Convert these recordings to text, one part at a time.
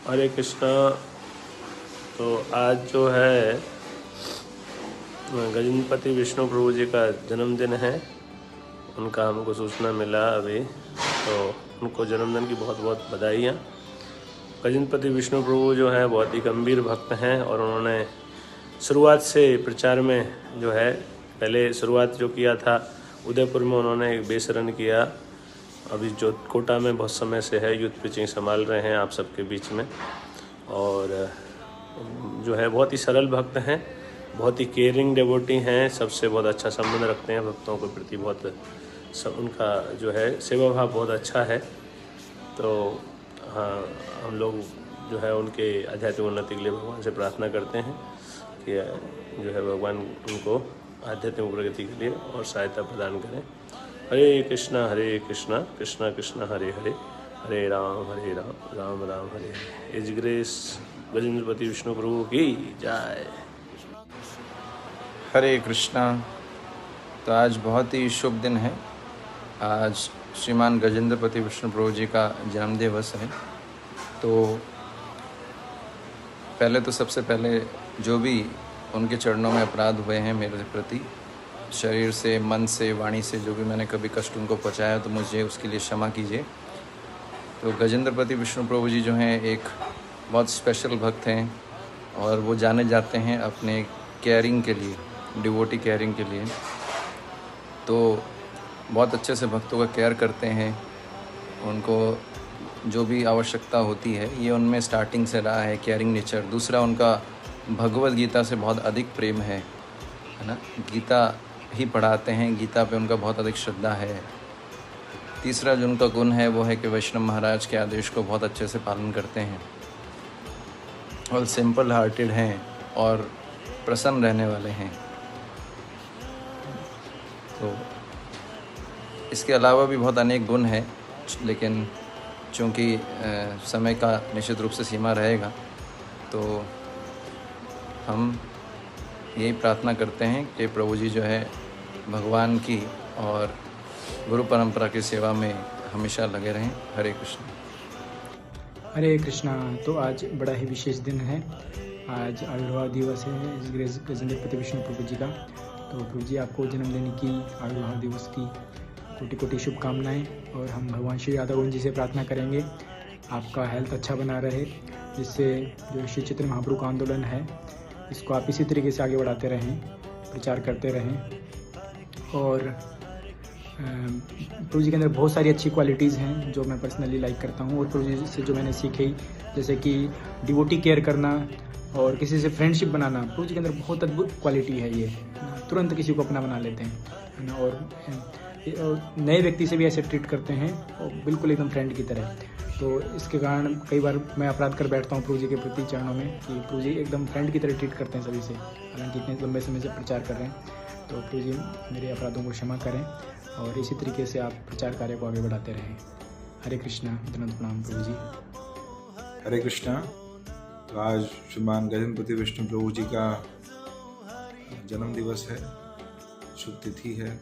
हरे कृष्णा। तो आज जो है गजेंद्रपति विष्णु प्रभु जी का जन्मदिन है। उनका हमको सूचना मिला अभी, तो उनको जन्मदिन की बहुत बहुत बधाइयाँ। गजेंद्रपति विष्णु प्रभु जो हैं बहुत ही गंभीर भक्त हैं और उन्होंने शुरुआत से प्रचार में जो है पहले शुरुआत जो किया था उदयपुर में, उन्होंने एक बेस रन किया। अभी जो कोटा में बहुत समय से है यूथ पिचिंग संभाल रहे हैं आप सबके बीच में। और जो है बहुत ही सरल भक्त हैं, बहुत ही केयरिंग डेवोटी हैं, सबसे बहुत अच्छा संबंध रखते हैं, भक्तों के प्रति बहुत उनका जो है सेवा भाव बहुत अच्छा है। तो हाँ, हम लोग जो है उनके आध्यात्मिक उन्नति के लिए भगवान से प्रार्थना करते हैं कि जो है भगवान उनको आध्यात्मिक प्रगति के लिए और सहायता प्रदान करें। हरे कृष्णा कृष्णा कृष्णा हरे हरे, हरे राम राम राम हरे हरे। एज ग्रेस गजेंद्रपति विष्णु प्रभु की जय। हरे कृष्णा। तो आज बहुत ही शुभ दिन है। आज श्रीमान गजेंद्रपति विष्णु प्रभु जी का जन्म दिवस है। तो सबसे पहले जो भी उनके चरणों में अपराध हुए हैं मेरे प्रति, शरीर से, मन से, वाणी से, जो भी मैंने कभी कष्ट उनको पहुंचाया तो मुझे उसके लिए क्षमा कीजिए। तो गजेंद्रपति विष्णु प्रभु जी जो हैं एक बहुत स्पेशल भक्त हैं और वो जाने जाते हैं अपने केयरिंग के लिए, डिवोटी केयरिंग के लिए। तो बहुत अच्छे से भक्तों का केयर करते हैं, उनको जो भी आवश्यकता होती है ये उनमें स्टार्टिंग से रहा है, केयरिंग नेचर। दूसरा, उनका भगवद गीता से बहुत अधिक प्रेम है ना, गीता ही पढ़ाते हैं, गीता पे उनका बहुत अधिक श्रद्धा है। तीसरा जो उनका गुण है वो है कि वैष्णव महाराज के आदेश को बहुत अच्छे से पालन करते हैं और सिंपल हार्टेड हैं और प्रसन्न रहने वाले हैं। तो इसके अलावा भी बहुत अनेक गुण हैं, लेकिन चूँकि समय का निश्चित रूप से सीमा रहेगा तो हम यही प्रार्थना करते हैं कि प्रभु जी जो है भगवान की और गुरु परंपरा की सेवा में हमेशा लगे रहें। हरे कृष्ण। हरे कृष्णा। तो आज बड़ा ही विशेष दिन है, आज आविर्भाव दिवस है गजेंद्रपति विष्णु प्रभु जी का। तो प्रभु जी आपको जन्मदिन की, आविर्भाव दिवस की कोटि कोटि शुभकामनाएं। और हम भगवान श्री राधा गोविंद जी से प्रार्थना करेंगे आपका हेल्थ अच्छा बना रहे, जिससे जो श्री चैतन्य महाप्रभु का आंदोलन है इसको आप इसी तरीके से आगे बढ़ाते रहें, प्रचार करते रहें। और प्रभु जी के अंदर बहुत सारी अच्छी क्वालिटीज़ हैं जो मैं पर्सनली लाइक करता हूँ, और प्रभु जी से जो मैंने सीखी, जैसे कि डिवोटी केयर करना और किसी से फ्रेंडशिप बनाना। प्रभु जी के अंदर बहुत अद्भुत क्वालिटी है ये, तुरंत किसी को अपना बना लेते हैं, है ना। और नए व्यक्ति से भी ऐसे ट्रीट करते हैं और बिल्कुल एकदम फ्रेंड की तरह। तो इसके कारण कई बार मैं अपराध कर बैठता हूँ प्रभु जी के प्रति चरणों में कि प्रभु जी एकदम फ्रेंड की तरह ट्रीट करते हैं सभी से, हालांकि इतने लंबे समय से प्रचार कर रहे हैं। तो प्रभु जी मेरे अपराधों को क्षमा करें और इसी तरीके से आप प्रचार कार्य को आगे बढ़ाते रहें। हरे कृष्णा। धन्यवाद, प्रणाम प्रभु जी। हरे कृष्णा। तो आज श्रीमान गजेंद्रपति विष्णु प्रभु जी का जन्म दिवस है, शुभ तिथि है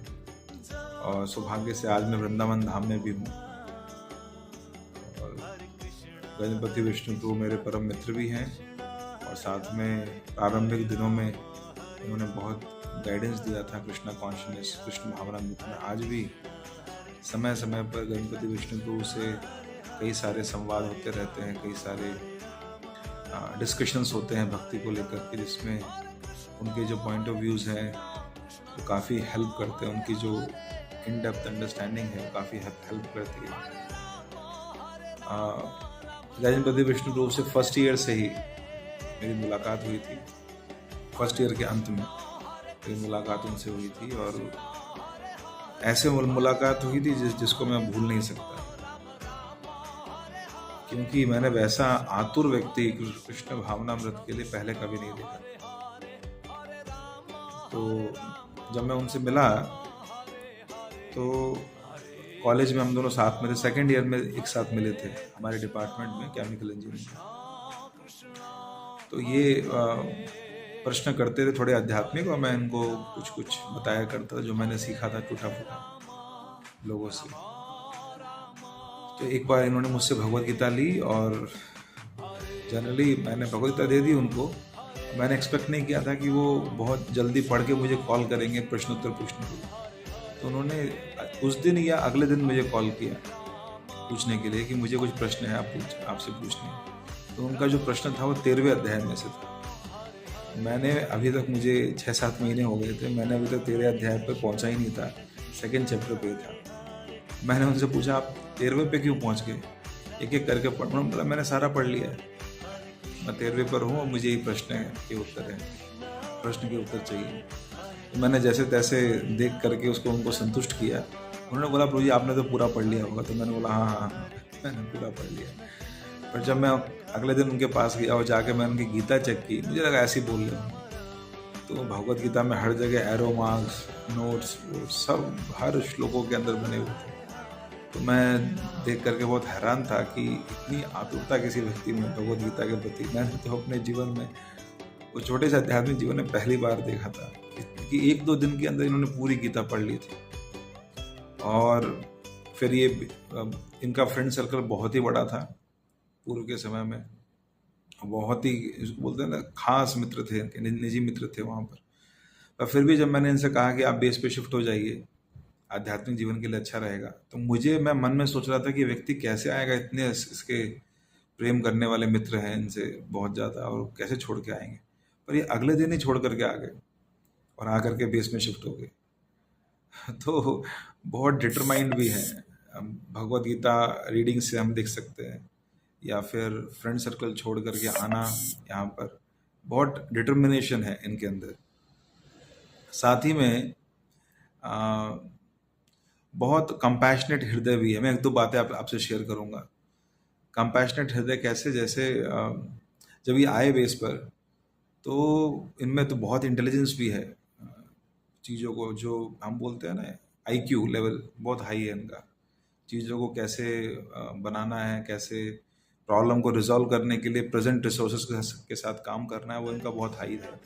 और सौभाग्य से आज मैं वृंदावन धाम में भी हूँ। और गजेंद्रपति विष्णु प्रभु मेरे परम मित्र भी हैं और साथ में प्रारंभिक दिनों में उन्होंने बहुत गाइडेंस दिया था कृष्णा कॉन्शियसनेस, कृष्ण भावनामृत में। आज भी समय समय पर गजेंद्रपति विष्णु प्रभु से कई सारे संवाद होते रहते हैं, कई सारे डिस्कशंस होते हैं भक्ति को लेकर के, जिसमें उनके जो पॉइंट ऑफ व्यूज़ हैं वो काफ़ी हेल्प करते हैं, उनकी जो इन डेप्थ अंडरस्टैंडिंग है वो काफ़ी हेल्प करती है। गजेंद्रपति विष्णु प्रभु से फर्स्ट ईयर से ही मेरी मुलाकात हुई थी, फर्स्ट ईयर के अंत में मेरी मुलाकात उनसे हुई थी और ऐसे मुलाकात हुई थी जिसको मैं भूल नहीं सकता, क्योंकि मैंने वैसा आतुर व्यक्ति कृष्ण भावनामृत के लिए पहले कभी नहीं देखा। तो जब मैं उनसे मिला तो कॉलेज में हम दोनों साथ में थे, सेकेंड ईयर में एक साथ मिले थे हमारे डिपार्टमेंट में, केमिकल इंजीनियरिंग। तो ये प्रश्न करते थे थोड़े आध्यात्मिक और मैं इनको कुछ कुछ बताया करता था जो मैंने सीखा था टूटा फूटा लोगों से। तो एक बार इन्होंने मुझसे भगवद गीता ली और जनरली मैंने भगवद गीता दे दी उनको। मैंने एक्सपेक्ट नहीं किया था कि वो बहुत जल्दी पढ़ के मुझे कॉल करेंगे प्रश्नोत्तर पूछने के लिए। तो उन्होंने उस दिन या अगले दिन मुझे कॉल किया पूछने के लिए कि मुझे कुछ प्रश्न है आपसे पूछने। तो उनका जो प्रश्न था वो 13वें अध्याय में से था। मैंने अभी तक, मुझे 6-7 महीने हो गए थे, मैंने अभी तक 13वें अध्याय पर पहुंचा ही नहीं था, 2nd चैप्टर पे था। मैंने उनसे पूछा आप 13वें पे क्यों पहुंच गए, एक एक करके पढ़। उन्होंने बोला मैंने सारा पढ़ लिया है, मैं 13वें पर हूँ और मुझे यही प्रश्न के उत्तर चाहिए। तो मैंने जैसे तैसे देख करके उनको संतुष्ट किया। उन्होंने बोला प्रभु जी आपने तो पूरा पढ़ लिया होगा। तो मैंने बोला हाँ, मैंने पूरा पढ़ लिया। पर जब मैं अगले दिन उनके पास गया और जाके मैं उनकी गीता चेक की, मुझे लगा ऐसे ही बोल रहे हूँ। तो भगवत गीता में हर जगह एरो मार्क्स, नोट्स, सब हर श्लोकों के अंदर बने हुए थे। तो मैं देख करके बहुत हैरान था कि इतनी आतुरता किसी व्यक्ति में भगवत गीता के प्रति। मैंने तो अपने जीवन में, वो छोटे से आध्यात्मिक जीवन में पहली बार देखा था कि 1-2 दिन के अंदर इन्होंने पूरी गीता पढ़ ली थी। और फिर ये इनका फ्रेंड सर्कल बहुत ही बड़ा था पूर्व के समय में, बहुत ही बोलते हैं ना खास मित्र थे, निजी मित्र थे वहाँ पर फिर भी जब मैंने इनसे कहा कि आप बेस पे शिफ्ट हो जाइए, आध्यात्मिक जीवन के लिए अच्छा रहेगा, तो मैं मन में सोच रहा था कि व्यक्ति कैसे आएगा, इतने इसके प्रेम करने वाले मित्र हैं इनसे बहुत ज़्यादा, और कैसे छोड़ के आएंगे। पर ये अगले दिन ही छोड़ करके आ गए और आकर के बेस में शिफ्ट हो गए। तो बहुत डिटरमाइंड भी हैं। भगवत गीता रीडिंग से हम देख सकते हैं, या फिर फ्रेंड सर्कल छोड़ करके आना, यहाँ पर बहुत डिटर्मिनेशन है इनके अंदर। साथ ही में बहुत कंपैशनेट हृदय भी है। मैं 1-2 बातें आपसे शेयर करूँगा। कंपैशनेट हृदय कैसे, जैसे जब ये आए बेस पर तो इनमें तो बहुत इंटेलिजेंस भी है, चीज़ों को जो हम बोलते हैं ना IQ लेवल बहुत हाई है इनका। चीज़ों को कैसे बनाना है, कैसे प्रॉब्लम को रिजॉल्व करने के लिए प्रेजेंट रिसोर्सेज के साथ काम करना है, वो इनका बहुत हाई है।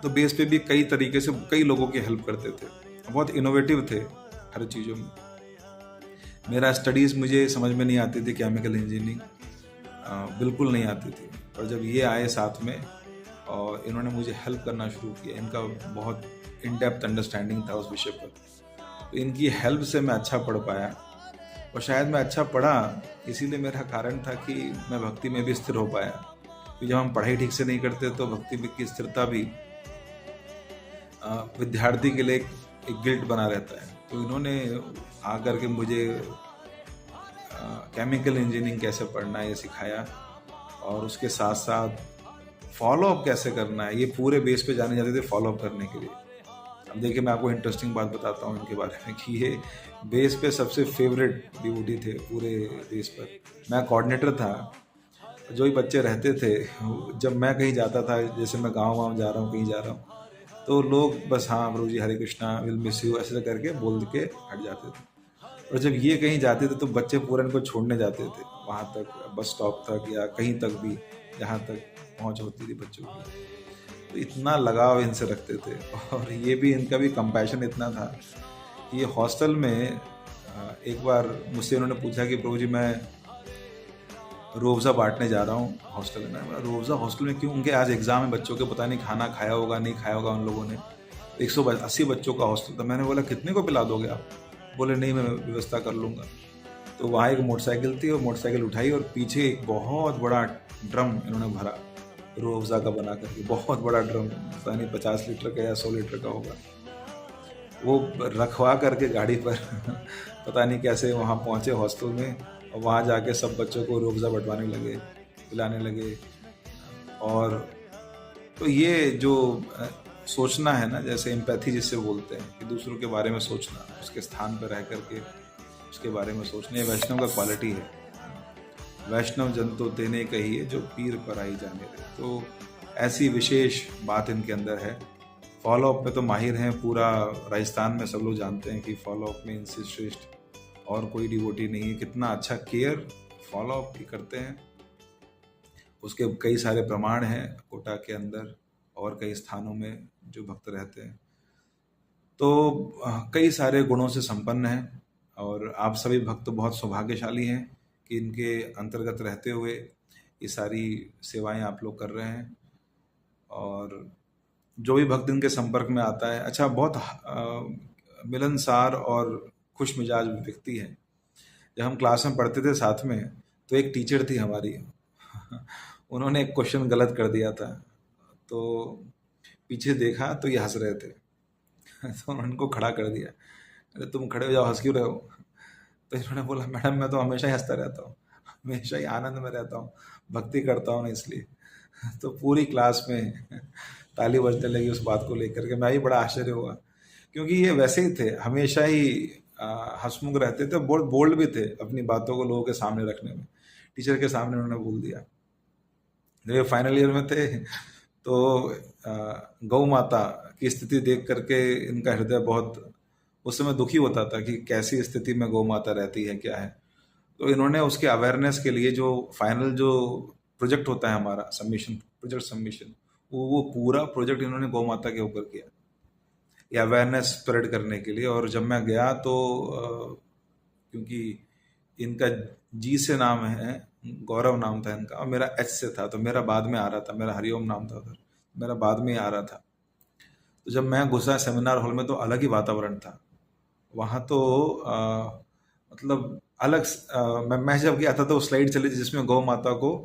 तो बेस पे भी कई तरीके से कई लोगों की हेल्प करते थे, बहुत इनोवेटिव थे हर चीज़ों में। मेरा स्टडीज़ मुझे समझ में नहीं आती थी, केमिकल इंजीनियरिंग बिल्कुल नहीं आती थी, और जब ये आए साथ में और इन्होंने मुझे हेल्प करना शुरू किया, इनका बहुत इन डेप्थ अंडरस्टैंडिंग था उस विषय पर, तो इनकी हेल्प से मैं अच्छा पढ़ पाया। और शायद मैं अच्छा पढ़ा इसीलिए मेरा कारण था कि मैं भक्ति में भी स्थिर हो पाया। तो जब हम पढ़ाई ठीक से नहीं करते तो भक्ति की स्थिरता भी विद्यार्थी के लिए एक गिल्ट बना रहता है। तो इन्होंने आकर के मुझे केमिकल इंजीनियरिंग कैसे पढ़ना है ये सिखाया, और उसके साथ साथ फॉलोअप कैसे करना है। ये पूरे बेस पे जाने जाते थे फॉलोअप करने के लिए। अब देखिए मैं आपको इंटरेस्टिंग बात बताता हूँ इनके बारे में कि ये बेस पे सबसे फेवरेट डिवोटी थे पूरे बेस पर। मैं कोऑर्डिनेटर था, जो ही बच्चे रहते थे, जब मैं कहीं जाता था, जैसे मैं गाँव जा रहा हूँ, कहीं जा रहा हूँ, तो लोग बस हाँ प्रभु जी हरे कृष्णा, विल मिस यू ऐसे करके बोल के हट जाते थे। और जब ये कहीं जाते थे तो बच्चे पूरा इनको छोड़ने जाते थे वहाँ तक, बस स्टॉप तक या कहीं तक भी जहाँ तक पहुँच होती थी बच्चों की। तो इतना लगाव इनसे रखते थे, और ये भी इनका भी कंपैशन इतना था कि ये हॉस्टल में एक बार मुझसे उन्होंने पूछा कि प्रभु जी मैं रोज़ा बांटने जा रहा हूँ हॉस्टल में। रोज़ा हॉस्टल में क्यों? उनके आज एग्ज़ाम है बच्चों के, पता नहीं खाना खाया होगा नहीं खाया होगा उन लोगों ने। 180 बच्चों का हॉस्टल था। मैंने बोला कितने को पिला दोगे आप? बोले नहीं मैं व्यवस्था कर लूँगा। तो वहाँ एक मोटरसाइकिल थी, और मोटरसाइकिल उठाई और पीछे एक बहुत बड़ा ड्रम इन्होंने भरा रोज़ा का बना करके, बहुत बड़ा ड्रम, पता नहीं 50 लीटर का या 100 लीटर का होगा। वो रखवा करके गाड़ी पर पता नहीं कैसे वहाँ पहुँचे हॉस्टल में, और वहाँ जाके सब बच्चों को रोज़ा बंटवाने लगे, पिलाने लगे। और तो ये जो सोचना है ना, जैसे एम्पैथी जिससे बोलते हैं कि दूसरों के बारे में सोचना, उसके स्थान पर रह करके उसके बारे में सोचना, ये वैष्णव का क्वालिटी है। वैष्णव जन तो तेने कहिए जो पीर पर आई जाने रहे। तो ऐसी विशेष बात इनके अंदर है। फॉलोअप में तो माहिर हैं, पूरा राजस्थान में सब लोग जानते हैं कि फॉलोअप में इनसे श्रेष्ठ और कोई डिवोटी नहीं है। कितना अच्छा केयर फॉलोअप भी करते हैं। उसके कई सारे प्रमाण हैं कोटा के अंदर और कई स्थानों में जो भक्त रहते हैं। तो कई सारे गुणों से संपन्न हैं, और आप सभी भक्त बहुत सौभाग्यशाली हैं कि इनके अंतर्गत रहते हुए ये सारी सेवाएं आप लोग कर रहे हैं। और जो भी भक्त इनके संपर्क में आता है, अच्छा, बहुत मिलनसार और खुश मिजाज व्यक्ति है। जब हम क्लास में पढ़ते थे साथ में, तो एक टीचर थी हमारी उन्होंने एक क्वेश्चन गलत कर दिया था, तो पीछे देखा तो ये हंस रहे थे तो उन्होंने उनको खड़ा कर दिया। अरे तुम खड़े हो जाओ, हंस क्यों रहे हो? तो इन्होंने बोला, मैडम मैं तो हमेशा ही हंसता रहता हूँ, हमेशा ही आनंद में रहता हूँ, भक्ति करता हूँ ना इसलिए। तो पूरी क्लास में ताली बजने लगी उस बात को लेकर के। मैं भी बड़ा आश्चर्य हुआ, क्योंकि ये वैसे ही थे, हमेशा ही हंसमुख रहते थे, बहुत बोल्ड भी थे अपनी बातों को लोगों के सामने रखने में। टीचर के सामने उन्होंने बोल दिया। जब ये फाइनल ईयर में थे तो गौ माता की स्थिति देख करके इनका हृदय बहुत उस समय दुखी होता था कि कैसी स्थिति में गौ माता रहती है, क्या है। तो इन्होंने उसके अवेयरनेस के लिए जो फाइनल जो प्रोजेक्ट होता है हमारा सबमिशन, प्रोजेक्ट सबमिशन, वो पूरा प्रोजेक्ट इन्होंने गौ माता के ऊपर किया, ये अवेयरनेस स्प्रेड करने के लिए। और जब मैं गया तो क्योंकि इनका जी से नाम है, गौरव नाम था इनका, और मेरा एच से था, तो मेरा बाद में आ रहा था, मेरा हरिओम नाम था उधर, मेरा बाद में ही आ रहा था। तो जब मैं घुसा सेमिनार हॉल में तो अलग ही वातावरण था वहाँ। तो मतलब अलग मैं जब गया था तो स्लाइड चली थी जिसमें गौ माता को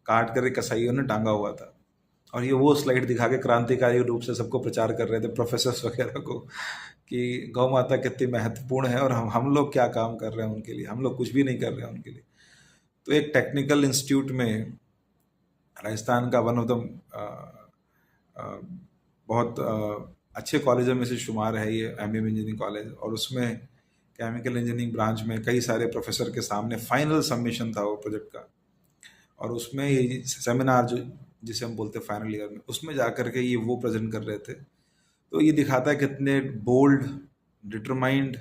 काट कर कसाईयों ने टांगा हुआ था, और ये वो स्लाइड दिखा के क्रांतिकारी रूप से सबको प्रचार कर रहे थे, प्रोफेसर्स वगैरह को, कि गौ माता कितनी महत्वपूर्ण है और हम लोग क्या काम कर रहे हैं उनके लिए, हम लोग कुछ भी नहीं कर रहे हैं उनके लिए। तो एक टेक्निकल इंस्टीट्यूट में, राजस्थान का वन ऑफ द बहुत अच्छे कॉलेजों में से शुमार है ये एमएम इंजीनियरिंग कॉलेज, और उसमें केमिकल इंजीनियरिंग ब्रांच में कई सारे प्रोफेसर के सामने फाइनल सबमिशन था वो प्रोजेक्ट का। और उसमें ये सेमिनार जो जिसे हम बोलते हैं फाइनल ईयर में, उसमें जाकर के ये वो प्रेजेंट कर रहे थे। तो ये दिखाता है कितने बोल्ड, डिटरमाइंड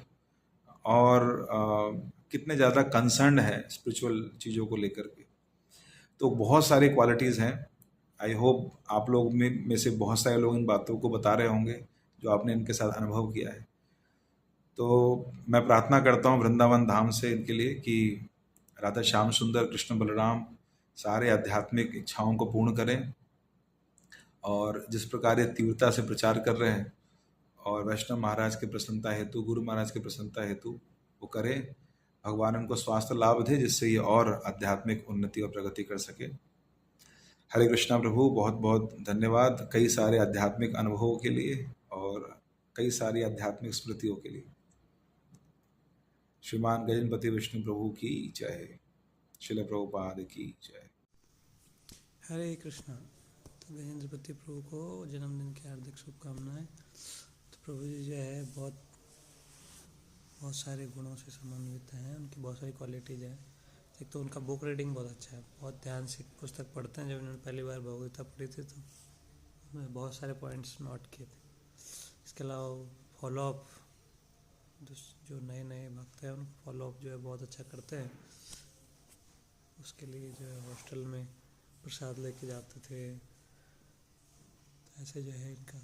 और कितने ज़्यादा कंसर्न है स्पिरिचुअल चीज़ों को लेकर के। तो बहुत सारी क्वालिटीज़ हैं। आई होप आप लोग में से बहुत सारे लोग इन बातों को बता रहे होंगे जो आपने इनके साथ अनुभव किया है। तो मैं प्रार्थना करता हूँ वृंदावन धाम से इनके लिए कि राधा श्याम सुंदर, कृष्ण बलराम सारे आध्यात्मिक इच्छाओं को पूर्ण करें, और जिस प्रकार ये तीव्रता से प्रचार कर रहे हैं, और वैष्णव महाराज के प्रसन्नता हेतु, गुरु महाराज के प्रसन्नता हेतु वो करें। भगवान उनको स्वास्थ्य लाभ दे जिससे ये और आध्यात्मिक उन्नति और प्रगति कर सके। हरे कृष्णा प्रभु, बहुत बहुत धन्यवाद कई सारे आध्यात्मिक अनुभवों के लिए और कई सारी आध्यात्मिक स्मृतियों के लिए। श्रीमान गजनपति विष्णु प्रभु की जय, श्रील प्रभुपाद की जय। हरे कृष्णा। तो गजेंद्रपति प्रभु को जन्मदिन की हार्दिक शुभकामनाएं। तो प्रभु जी जो है बहुत सारे गुणों से समन्वित हैं, उनकी बहुत सारी क्वालिटीज़ हैं। एक तो उनका बुक रीडिंग बहुत अच्छा है, बहुत ध्यान से पुस्तक पढ़ते हैं। जब उन्होंने पहली बार भगवद्गीता पढ़ी थी तो उसमें बहुत सारे पॉइंट्स नोट किए थे। इसके अलावा फॉलोअप, जो नए नए भक्त हैं उनको फॉलोअप जो है बहुत अच्छा करते हैं। उसके लिए जो है हॉस्टल में प्रसाद लेके जाते थे। ऐसे जो है इनका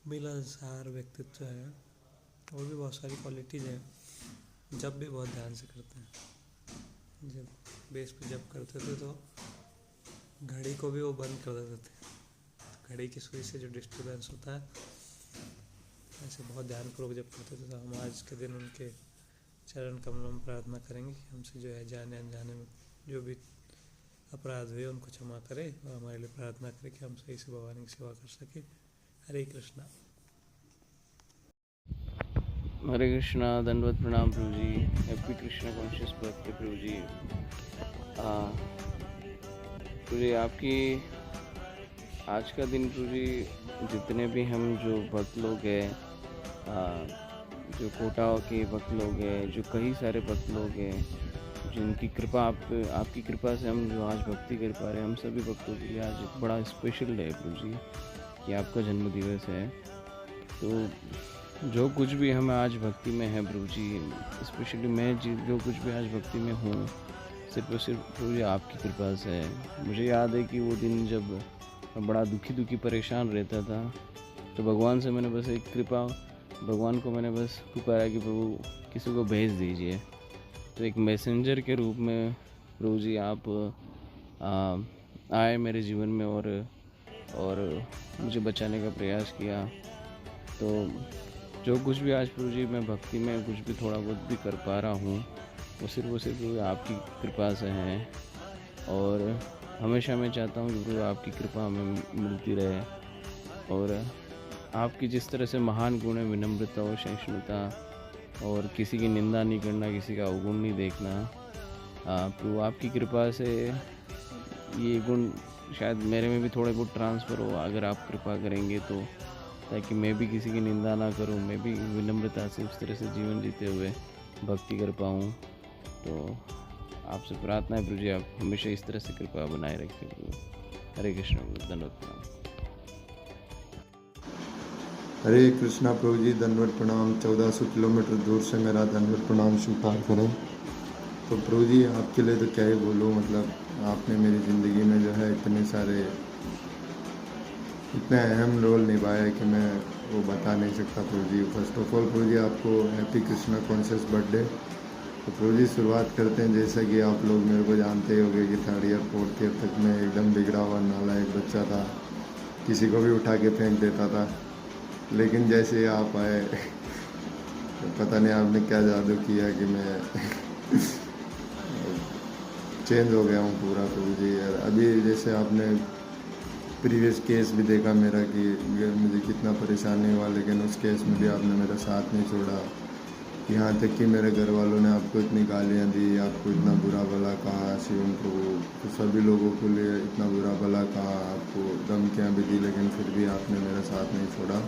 मिलनसार व्यक्तित्व है, और भी बहुत सारी क्वालिटीज़ हैं। जब भी बहुत ध्यान से करते हैं, जब बेस पे जब करते थे तो घड़ी को भी वो बंद कर देते थे। घड़ी की सुई से जो डिस्टर्बेंस होता है, ऐसे बहुत ध्यानपूर्वक जब करते थे। तो हम आज के दिन उनके चरण कमलों में प्रार्थना करेंगे कि हमसे जो है जाने अनजाने में जो भी अपराध हुए उनको क्षमा करे, और हमारे लिए प्रार्थना करें कि हम सही से भगवान की सेवा कर सके। हरे कृष्णा। हरे कृष्णा। दंडवत प्रणाम प्रभु जी। हैप्पी कृष्णा कॉन्शियस बर्थडे प्रभु जी। प्रभु जी आपकी आज का दिन प्रभु जी, जितने भी हम जो भक्त लोग हैं, जो कोटा के भक्त लोग हैं, जो कई सारे भक्त लोग हैं, जिनकी कृपा आपकी कृपा से हम जो आज भक्ति कर पा रहे हैं, हम सभी भक्तों के लिए आज एक बड़ा स्पेशल डे है प्रभु जी कि आपका जन्म दिवस है। तो जो कुछ भी हम आज भक्ति में है प्रभु जी, स्पेशली मैं जो कुछ भी आज भक्ति में हूँ, सिर्फ और सिर्फ प्रभु जी आपकी कृपा से है। मुझे याद है कि वो दिन जब मैं बड़ा दुखी परेशान रहता था, तो भगवान से मैंने बस एक कृपा, भगवान को मैंने बस पुकारा कि प्रभु किसी को भेज दीजिए। तो एक मैसेंजर के रूप में प्रभु जी आप आए मेरे जीवन में और मुझे बचाने का प्रयास किया। तो जो कुछ भी आज प्रभु जी मैं भक्ति में कुछ भी थोड़ा बहुत भी कर पा रहा हूँ वो सिर्फ आपकी कृपा से है। और हमेशा मैं चाहता हूँ कि प्रभु आपकी कृपा हमें मिलती रहे। और आपकी जिस तरह से महान गुण है, विनम्रता और सहिष्णुता, और किसी की निंदा नहीं करना, किसी का अवगुण नहीं देखना, प्रभु आपकी कृपा से ये गुण शायद मेरे में भी थोड़े बहुत ट्रांसफ़र हो अगर आप कृपा करेंगे तो, ताकि मैं भी किसी की निंदा ना करूं, मैं भी विनम्रता से उस तरह से जीवन जीते हुए भक्ति कर पाऊं। तो आपसे प्रार्थना है प्रभु जी, आप हमेशा इस तरह से कृपा बनाए रखें प्रभु। हरे कृष्ण प्रभु, धन्यवाद प्रणाम। हरे कृष्णा प्रभु जी, दंडवत प्रणाम। 1400 किलोमीटर दूर से मेरा दंडवत प्रणाम स्वीकार करें। तो प्रभु जी आपके लिए तो क्या ही बोलूँ, मतलब आपने मेरी ज़िंदगी में जो है इतने अहम रोल निभाया है कि मैं वो बता नहीं सकता प्रभु जी। फर्स्ट ऑफ ऑल प्रभु जी आपको हैप्पी कृष्णा कॉन्शियस बर्थडे। तो प्रभु जी शुरुआत करते हैं, जैसा कि आप लोग मेरे को जानते ही होंगे कि 3rd ईयर 4th ईयर तक मैं एकदम बिगड़ा हुआ नालायक बच्चा था, किसी को भी उठा के फेंक देता था। लेकिन जैसे आप आए पता नहीं आपने क्या जादू किया कि मैं चेंज हो गया हूँ पूरा प्रभु जी। अभी जैसे आपने प्रीवियस केस भी देखा मेरा कि मुझे कितना परेशानी हुआ, लेकिन उस केस में भी आपने मेरा साथ नहीं छोड़ा। यहाँ तक कि मेरे घर वालों ने आपको इतनी गालियाँ दी, आपको इतना बुरा भला कहा, शिवम प्रभु तो सभी लोगों के लिए इतना बुरा भला कहा, आपको धमकियाँ भी दी, लेकिन फिर भी आपने मेरा साथ नहीं छोड़ा।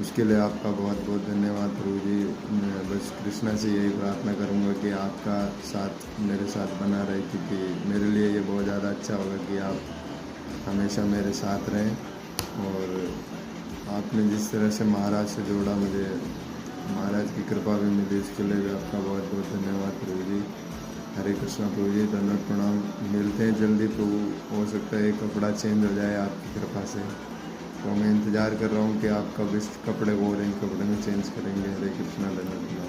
उसके लिए आपका बहुत बहुत धन्यवाद प्रभु जी। मैं बस कृष्णा से यही प्रार्थना करूँगा कि आपका साथ मेरे साथ बना रहे, क्योंकि मेरे लिए ये बहुत ज़्यादा अच्छा होगा कि आप हमेशा मेरे साथ रहें। और आपने जिस तरह से महाराज से जोड़ा, मुझे महाराज की कृपा भी मिली, इसके लिए भी आपका बहुत बहुत धन्यवाद प्रभु जी। हरे कृष्णा प्रभु जी, धन्यवाद प्रणाम। मिलते हैं जल्दी प्रभु, हो सकता है कपड़ा चेंज हो जाए आपकी कृपा से। तो मैं इंतज़ार कर रहा हूँ कि आप कब इस कपड़े को ऑरेंज कपड़े में चेंज करेंगे। हरे कृष्णा, धन्यवाद प्रणाम।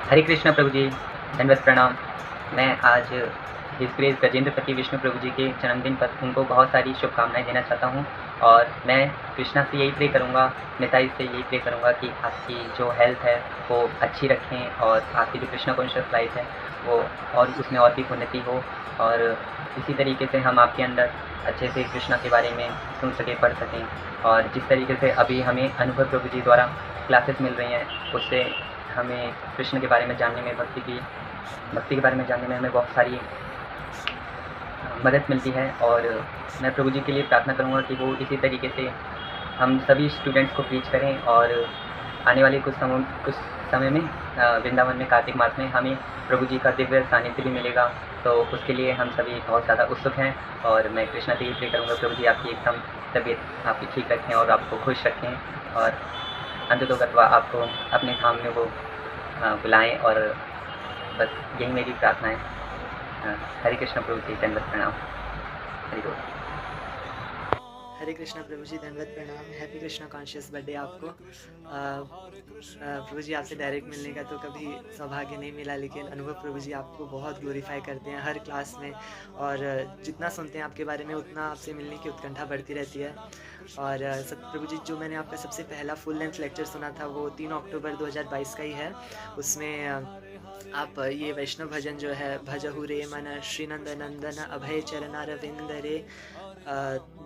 हरे कृष्णा प्रभु जी, धन्यवाद प्रणाम। मैं आज हिज ग्रेस गजेंद्र पति विष्णु प्रभु जी के जन्मदिन पर उनको बहुत सारी शुभकामनाएं देना चाहता हूं। और मैं कृष्णा से यही प्रे करूंगा, नेताजी से यही प्रे करूंगा कि आपकी जो हेल्थ है वो अच्छी रखें, और आपकी जो कृष्णा कॉन्शियस लाइफ है वो और उसमें और भी उन्नति हो। और इसी तरीके से हम आपके अंदर अच्छे से कृष्णा के बारे में सुन सकें, पढ़ सकें। और जिस तरीके से अभी हमें अनुभव प्रभु जी द्वारा क्लासेस मिल रही हैं, उससे हमें कृष्ण के बारे में जानने में, भक्ति के बारे में जानने में हमें बहुत सारी मदद मिलती है। और मैं प्रभु जी के लिए प्रार्थना करूंगा कि वो इसी तरीके से हम सभी स्टूडेंट्स को प्रीच करें। और आने वाले कुछ समय में वृंदावन में कार्तिक मास में हमें प्रभु जी का दिव्य सानिध्य भी मिलेगा। तो उसके लिए हम सभी बहुत ज़्यादा उत्सुक हैं। और मैं कृष्णा से ही प्रे करूँगा प्रभु जी आपकी एकदम तबीयत आपकी ठीक रखें और आपको खुश रखें, और अंततोगत्वा आपको अपने धाम में वो बुलाएं। और बस यही मेरी प्रार्थना है। हरे कृष्ण प्रभु जी, धन्यवाद प्रणाम। हरि बोल। हरे कृष्णा प्रभु जी, धन्यवाद प्रणाम। हैप्पी कृष्णा कॉन्शियस बर्थडे आपको। प्रभु जी आपसे डायरेक्ट मिलने का तो कभी सौभाग्य नहीं मिला, लेकिन अनुभव प्रभु जी आपको बहुत ग्लोरीफाई करते हैं हर क्लास में। और जितना सुनते हैं आपके बारे में उतना आपसे मिलने की उत्कंठा बढ़ती रहती है। और प्रभु जी, जो मैंने आपका सबसे पहला फुल लेंथ लेक्चर सुना था वो 3 अक्टूबर 2022 का ही है। उसमें आप ये वैष्णव भजन जो है, भजहु रे मन श्रीनंद नंदन अभय चरणारविंद रे,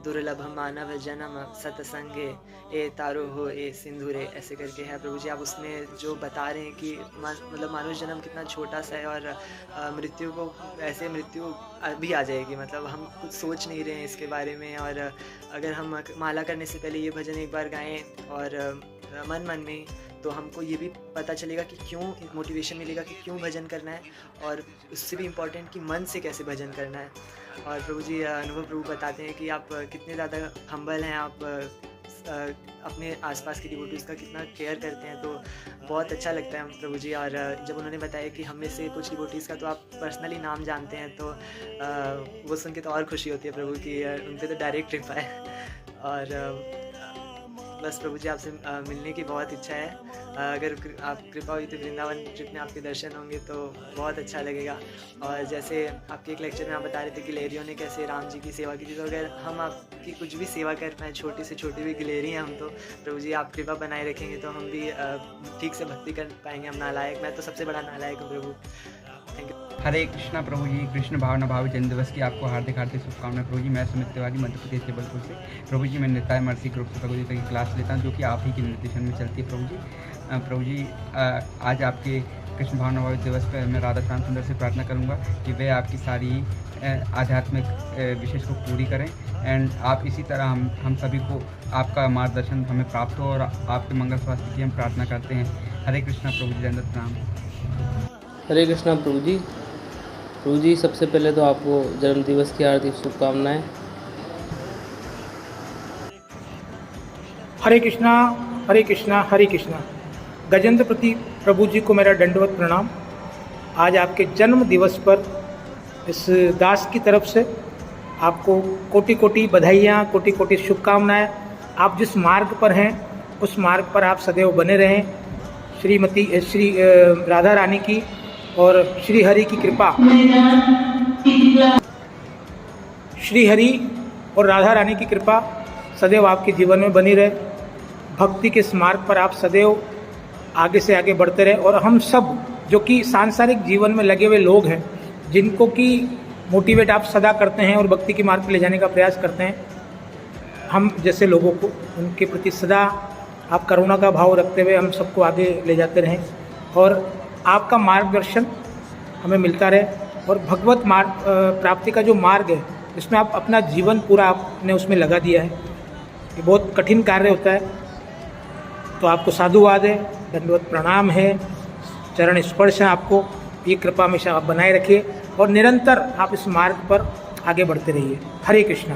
दुर्लभ मानव जन्म सतसंगे ए तारो हो ए सिंधुरे, ऐसे करके है प्रभु जी। आप उसमें जो बता रहे हैं कि मतलब मानव जन्म कितना छोटा सा है, और मृत्यु को ऐसे मृत्यु भी आ जाएगी, मतलब हम कुछ सोच नहीं रहे हैं इसके बारे में। और अगर हम माला करने से पहले ये भजन एक बार गाएं और मन मन में, तो हमको ये भी पता चलेगा कि क्यों, मोटिवेशन मिलेगा कि क्यों भजन करना है, और उससे भी इम्पोर्टेंट कि मन से कैसे भजन करना है। और प्रभु जी अनुभव प्रभु बताते हैं कि आप कितने ज़्यादा हम्बल हैं, आप अपने आसपास के डिवोटीज़ का कितना केयर करते हैं, तो बहुत अच्छा लगता है प्रभु जी। और जब उन्होंने बताया कि हम में से कुछ डिवोटीज़ का तो आप पर्सनली नाम जानते हैं, तो वो सुन के तो और खुशी होती है प्रभु की, उन पर तो डायरेक्ट कृपा है। और बस प्रभु जी आपसे मिलने की बहुत इच्छा है। अगर आप कृपा हुई तो वृंदावन ट्रिप में आपके दर्शन होंगे तो बहुत अच्छा लगेगा। और जैसे आपके एक लेक्चर में आप बता रहे थे कि गिलेरियों ने कैसे राम जी की सेवा की थी, तो अगर हम आपकी कुछ भी सेवा कर पाएँ, छोटी से छोटी भी गिलेरी हैं हम, तो प्रभु जी आप कृपा बनाए रखेंगे तो हम भी ठीक से भक्ति कर पाएंगे। हम नालायक, मैं तो सबसे बड़ा नालायक हूँ प्रभु। Thank you. हरे कृष्णा प्रभु जी। कृष्ण भावना भावी जन्म दिवस की आपको हार्दिक हार्दिक शुभकामनाएं प्रभु जी। मैं सुमित तिवारी, मध्य प्रदेश जबलपुर से। प्रभु जी मैं निताय मर्सी ग्रुप से प्रभु जी की क्लास लेता हूं, जो कि आप ही के निर्देशन में चलती है प्रभु जी। प्रभु जी आज आपके कृष्ण भावना भावी दिवस पर मैं राधा श्याम सुंदर से प्रार्थना करूंगा कि वे आपकी सारी आध्यात्मिक विशेष को पूरी करें, एंड आप इसी तरह हम सभी को आपका मार्गदर्शन हमें प्राप्त हो और आपके मंगल स्वास्थ्य की हम प्रार्थना करते हैं। हरे कृष्णा प्रभु जी। दंडवत प्रणाम। हरे कृष्णा प्रभु जी। प्रभु जी सबसे पहले तो आपको जन्मदिवस की हार्दिक शुभकामनाएं। हरे कृष्णा हरे कृष्णा हरे कृष्णा। गजेंद्र प्रति प्रभु जी को मेरा दंडवत प्रणाम। आज आपके जन्म दिवस पर इस दास की तरफ से आपको कोटि कोटि बधाइयाँ, कोटि कोटि शुभकामनाएं। आप जिस मार्ग पर हैं उस मार्ग पर आप सदैव बने रहें। श्री राधा रानी की और श्री हरि की कृपा, श्री हरि और राधा रानी की कृपा सदैव आपके जीवन में बनी रहे। भक्ति के इस मार्ग पर आप सदैव आगे से आगे बढ़ते रहे। और हम सब जो कि सांसारिक जीवन में लगे हुए लोग हैं, जिनको कि मोटिवेट आप सदा करते हैं और भक्ति के मार्ग पर ले जाने का प्रयास करते हैं, हम जैसे लोगों को उनके प्रति सदा आप करुणा का भाव रखते हुए हम सबको आगे ले जाते रहें और आपका मार्गदर्शन हमें मिलता रहे। और भगवत मार्ग प्राप्ति का जो मार्ग है, इसमें आप अपना जीवन पूरा आपने उसमें लगा दिया है। ये बहुत कठिन कार्य होता है, तो आपको साधुवाद है, दंडवत प्रणाम है, चरण स्पर्श है आपको। ये कृपा हमेशा आप बनाए रखिए और निरंतर आप इस मार्ग पर आगे बढ़ते रहिए। हरे कृष्णा।